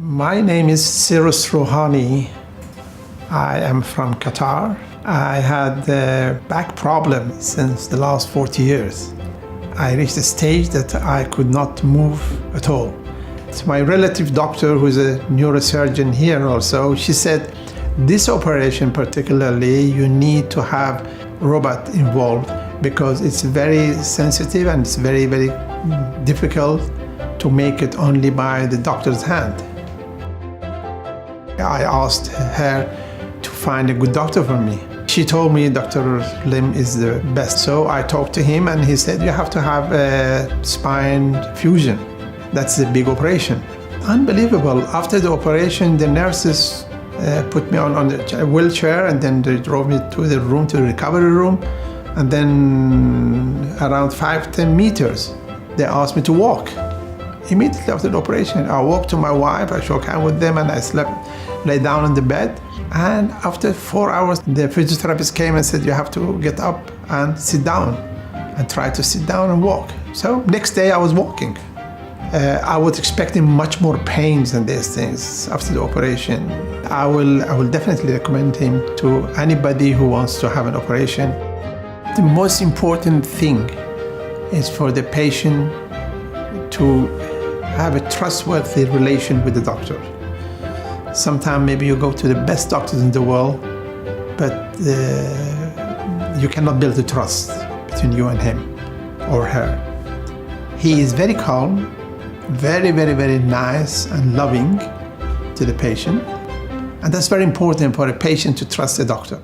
My name is Seros R. I am from Qatar. I had a back problem since the last 40 years. I reached a stage that I could not move at all. It's my relative doctor, who's a neurosurgeon here also, she said, this operation particularly, you need to have robot involved because it's very sensitive and it's very, very difficult to make it only by the doctor's hand. I asked her to find a good doctor for me. She told me Dr. Lim is the best. So I talked to him and he said, you have to have a spine fusion. That's a big operation. Unbelievable. After the operation, the nurses put me on a wheelchair and then they drove me to the room, to the recovery room. And then around 5-10 meters, they asked me to walk. Immediately after the operation, I walked to my wife, I shook hands with them and I lay down on the bed. And after 4 hours, the physiotherapist came and said, you have to get up and sit down and try to sit down and walk. So next day I was walking. I was expecting much more pains than these things after the operation. I will definitely recommend him to anybody who wants to have an operation. The most important thing is for the patient to have a trustworthy relation with the doctor. Sometimes maybe you go to the best doctors in the world, but you cannot build a trust between you and him or her. He is very calm, very, very, very nice and loving to the patient. And that's very important for a patient to trust a doctor.